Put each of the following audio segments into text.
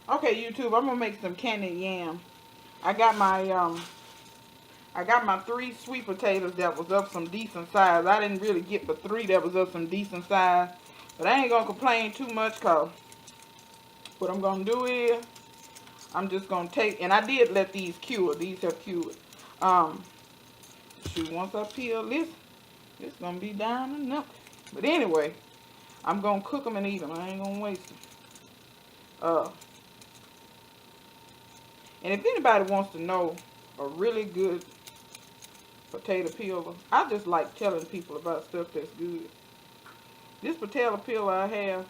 Okay, YouTube, I'm gonna make some candied yams. I got my 3 sweet potatoes that was of some decent size. I didn't really get but 3 that was of some decent size. But I ain't gonna complain too much cause what I'm gonna do is I'm just gonna take, and I did let these cure. These have cured. Um, shoot, once I peel this, it's gonna be down to nothing. But anyway, I'm gonna cook them and eat them. I ain't gonna waste them. And if anybody wants to know a really good potato peeler, I just like telling people about stuff that's good. This potato peeler I have,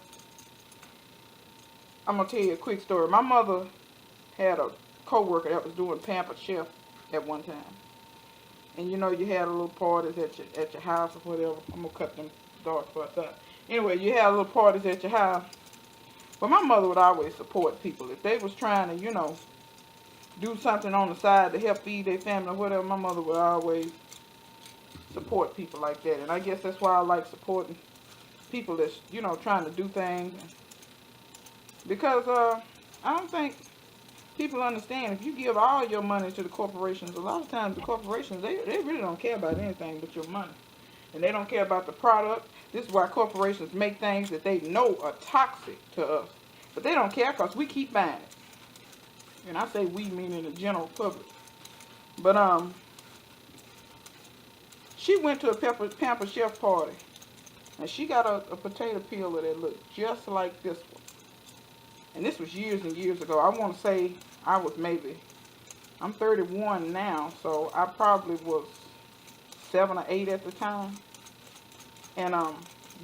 I'm gonna tell you a quick story. My mother had a co-worker that was doing Pampered Chef at one time. And you know you had a little parties at your house or whatever. I'm gonna cut them dark spots out. Anyway, you had little parties at your house. But my mother would always support people. If they was trying to, do something on the side to help feed their family or whatever, my mother would always support people like that. And I guess that's why I like supporting people that's, trying to do things. Because I don't think people understand, if you give all your money to the corporations, a lot of times the corporations, they really don't care about anything but your money. And they don't care about the product. This is why corporations make things that they know are toxic to us. But they don't care because we keep buying it. And I say we, meaning the general public. But she went to a Pamper Chef party. And she got a potato peeler that looked just like this one. And this was years and years ago. I want to say I'm 31 now, so I probably was 7 or 8 at the time. And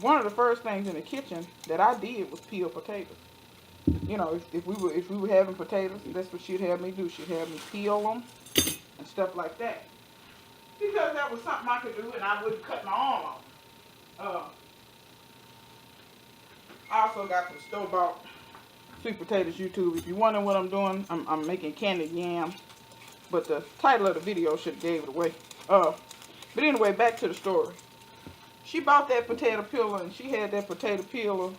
one of the first things in the kitchen that I did was peel potatoes. If we were having potatoes, that's what she'd have me do. She'd have me peel them and stuff like that. Because that was something I could do and I wouldn't cut my arm off. I also got some store-bought sweet potatoes, YouTube. If you're wondering what I'm doing, I'm making candied yams. But the title of the video should have gave it away. But anyway, back to the story. She bought that potato peeler and she had that potato peeler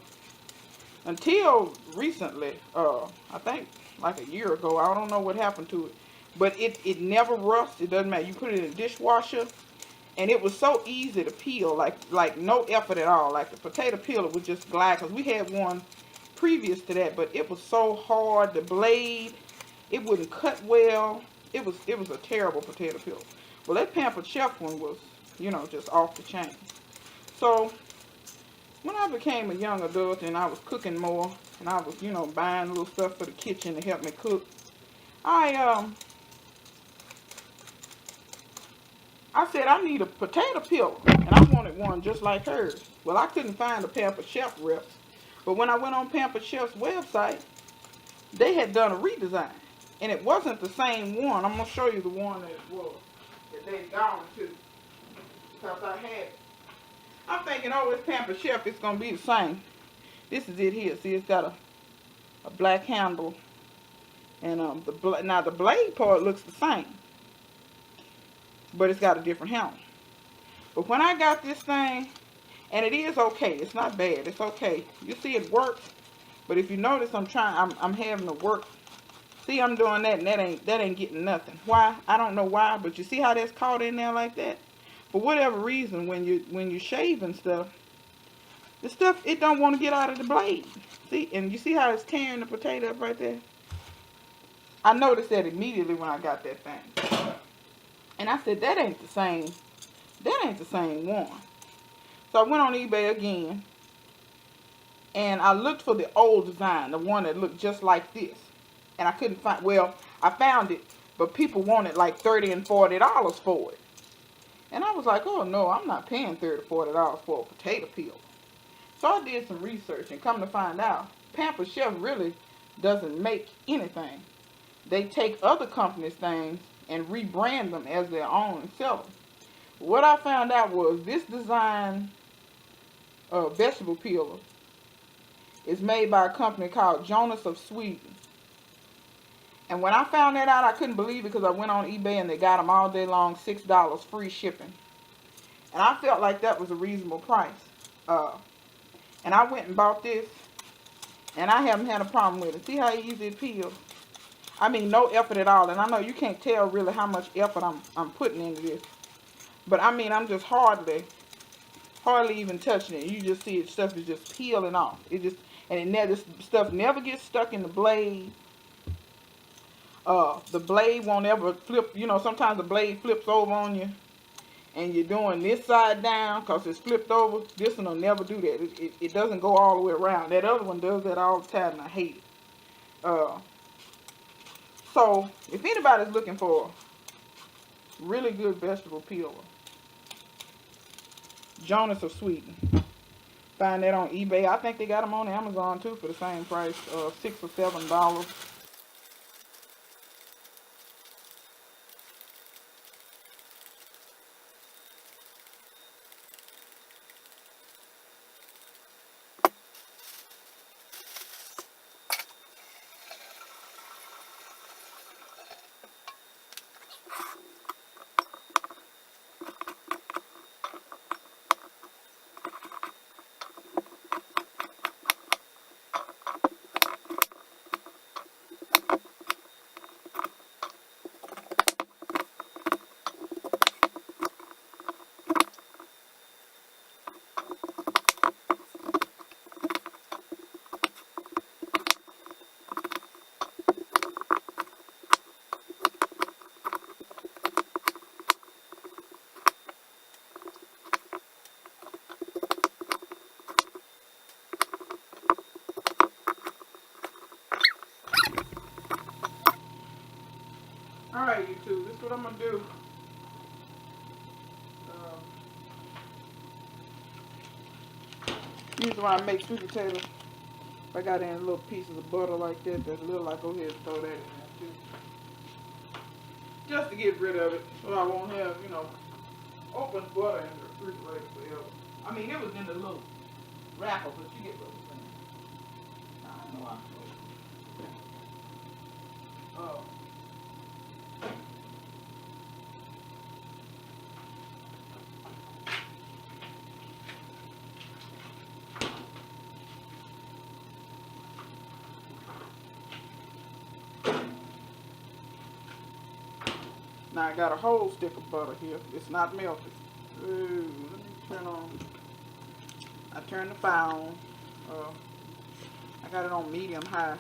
until recently. I think like a year ago. I don't know what happened to it. But it never rusts. It doesn't matter. You put it in a dishwasher. And it was so easy to peel. Like no effort at all. Like the potato peeler would just glide. Because we had one previous to that. But it was so hard. The blade, it wouldn't cut well. It was a terrible potato peeler. Well, that Pampered Chef one was, just off the chain. So, when I became a young adult and I was cooking more, and I was, buying little stuff for the kitchen to help me cook, I said I need a potato peeler, and I wanted one just like hers. Well, I couldn't find a Pampered Chef reps, but when I went on Pampered Chef's website, they had done a redesign, and it wasn't the same one. I'm gonna show you the one that it was that they'd gone to, because I had it. I'm thinking, oh, it's Pampered Chef, it's gonna be the same. This is it here. See, it's got a black handle, and now the blade part looks the same, but it's got a different handle. But when I got this thing, and it is okay, it's not bad, it's okay. You see, it works. But if you notice, I'm having to work. See, I'm doing that, and that ain't getting nothing. Why? I don't know why, but you see how that's caught in there like that? For whatever reason, when you shaving stuff, the stuff, it don't want to get out of the blade. See, and you see how it's tearing the potato up right there? I noticed that immediately when I got that thing. And I said, that ain't the same one. So I went on eBay again, and I looked for the old design, the one that looked just like this. And I couldn't find, well, I found it, but people wanted like $30 and $40 for it. And I was like, oh no, I'm not paying $30 or $40 for a potato peeler. So I did some research, and come to find out, Pampered Chef really doesn't make anything. They take other companies' things and rebrand them as their own and sell them. What I found out was this design vegetable peeler is made by a company called Jonas of Sweden. And when I found that out, I couldn't believe it, because I went on eBay and they got them all day long, $6 free shipping. And I felt like that was a reasonable price. And I went and bought this. And I haven't had a problem with it. See how easy it peels? I mean, no effort at all. And I know you can't tell really how much effort I'm putting into this. But I mean, I'm just hardly even touching it. You just see it, stuff is just peeling off. It just, and it never, this stuff never gets stuck in the blade. The blade won't ever flip. You know, sometimes the blade flips over on you, and you're doing this side down because it's flipped over. This one will never do that. It doesn't go all the way around. That other one does that all the time, and I hate it. So if anybody's looking for a really good vegetable peeler, Jonas of Sweden. Find that on eBay. I think they got them on Amazon too for the same price, $6 or $7. Alright, YouTube, this is what I'm going to do. Usually when I make sweet potatoes, if I got any little pieces of butter like that, that's little, I go ahead and throw that in there too. Just to get rid of it, so I won't have, you know, open butter in the refrigerator forever. I mean, it was in the little wrapper, but you get what I'm saying. I don't know why. Now I got a whole stick of butter here. It's not melted. Ooh, let me turn on. I turned the fire on. I got it on medium high.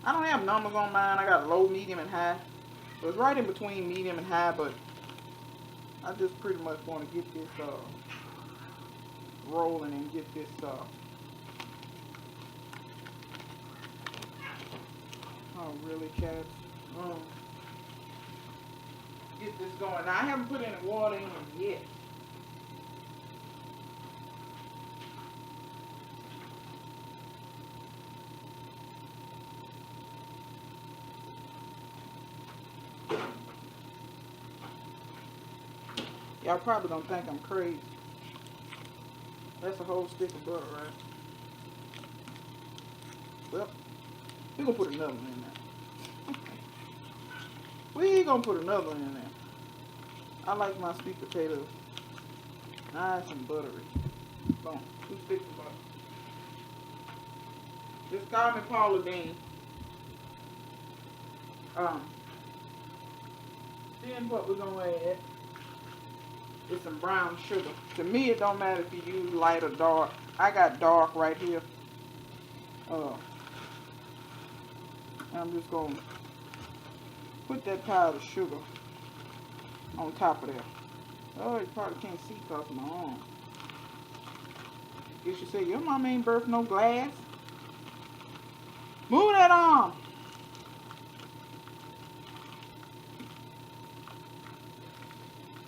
I don't have numbers on mine. I got low, medium, and high. So it's right in between medium and high, but I just pretty much want to get this rolling and get this oh really, cats? Get this going. Now I haven't put any water in it yet. Y'all probably don't think I'm crazy. That's a whole stick of butter, right? Well, we're gonna put another one in there. We're gonna put another one in there. I like my sweet potatoes nice and buttery. Boom, 2 sticks of butter. This common Paula bean. Then what we're gonna add is some brown sugar. To me, it don't matter if you use light or dark. I got dark right here. I'm just gonna put that powdered sugar on top of that. Oh, you probably can't see because of my arm. Guess you say, your mama ain't birthed no glass. Move that arm.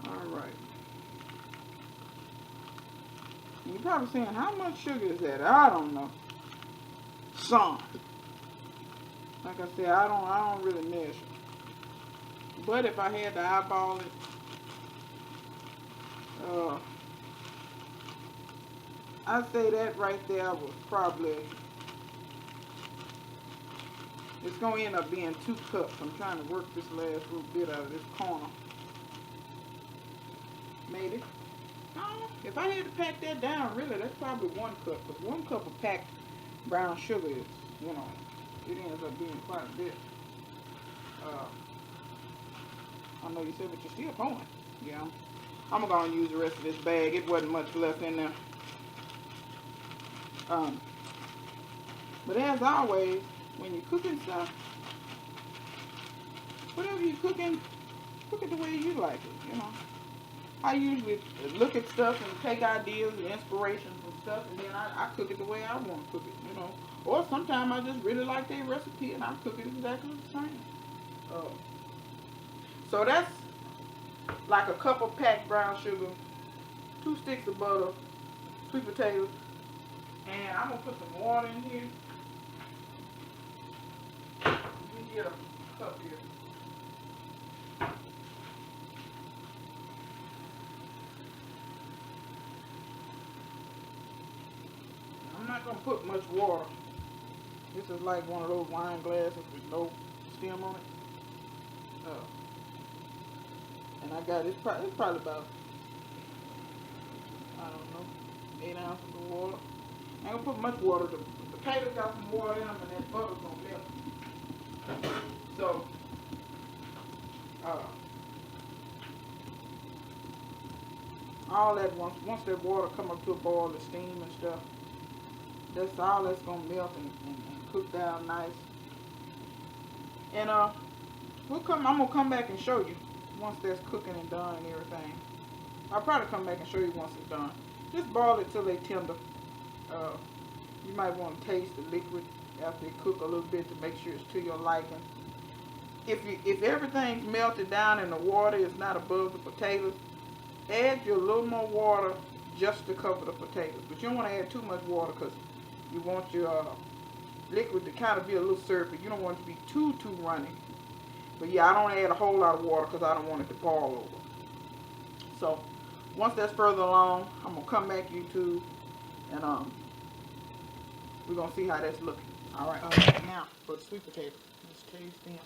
Alright. You're probably saying, how much sugar is that? I don't know. Some. Like I said, I don't really measure. But if I had to eyeball it, I'd say that right there was probably, it's going to end up being 2 cups. I'm trying to work this last little bit out of this corner. Maybe. No, if I had to pack that down, really, that's probably 1 cup. Because 1 cup will pack brown sugar is, you know, it ends up being quite a bit. Uh, I know you said, but you're still pouring. Yeah. I'm gonna use the rest of this bag. It wasn't much left in there. Um, but as always, when you're cooking stuff, whatever you're cooking, cook it the way you like it, you know. I usually look at stuff and take ideas and inspirations and stuff, and then I cook it the way I want to cook it, you know. Or sometimes I just really like their recipe and I cook it exactly the same. Uh, so that's like a cup of packed brown sugar, 2 sticks of butter, sweet potatoes, and I'm gonna put some water in here. Let me get a cup here. I'm not gonna put much water. This is like one of those wine glasses with no stem on it. And I got it's probably about, I don't know, 8 ounces of water. I ain't gonna put much water. The potatoes got some water in them, and that butter's gonna melt. So, all that once that water come up to a boil, the steam and stuff, that's all that's gonna melt and cook down nice. And I'm gonna come back and show you once that's cooking and done and everything. I'll probably come back and show you once it's done. Just boil it till they tender. You might want to taste the liquid after they cook a little bit to make sure it's to your liking. If everything's melted down and the water is not above the potatoes, add your little more water just to cover the potatoes. But you don't want to add too much water because you want your liquid to kind of be a little syrupy. You don't want it to be too runny. But yeah, I don't add a whole lot of water because I don't want it to boil over. So once that's further along, I'm gonna come back YouTube and we're gonna see how that's looking. All right. Now for the sweet potato. Let's taste them.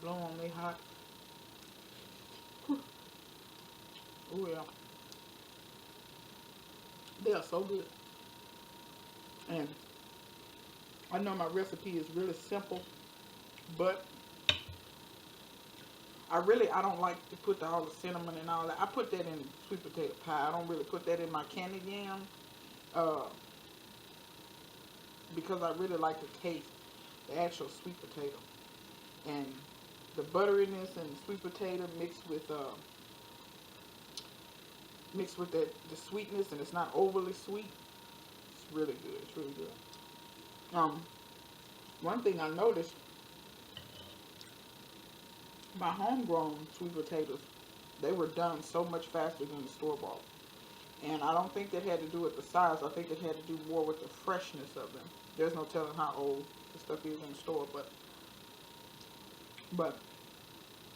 Blow on, they hot. Oh yeah. They are so good. And I know my recipe is really simple, but I don't like to put all the cinnamon and all that. I put that in sweet potato pie. I don't really put that in my candied yams because I really like to taste the actual sweet potato. And the butteriness and the sweet potato mixed with the sweetness, and it's not overly sweet. It's really good. It's really good. One thing I noticed, my homegrown sweet potatoes, they were done so much faster than the store-bought. And I don't think that had to do with the size. I think it had to do more with the freshness of them. There's no telling how old the stuff is in the store, but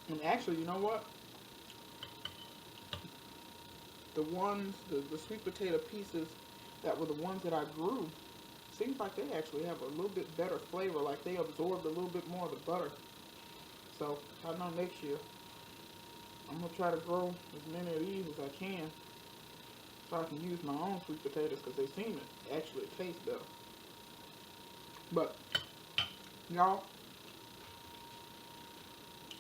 and actually, you know what? The sweet potato pieces that were the ones that I grew, seems like they actually have a little bit better flavor, like they absorbed a little bit more of the butter. So I know next year I'm gonna try to grow as many of these as I can so I can use my own sweet potatoes because they seem to actually taste better. But y'all,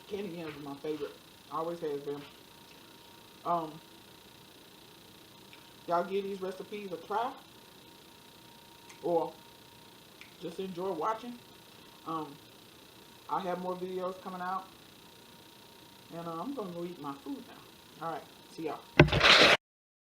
candy yams are my favorite. Always has been. Y'all give these recipes a try, or just enjoy watching. I have more videos coming out, and I'm gonna go eat my food now. All right, see y'all.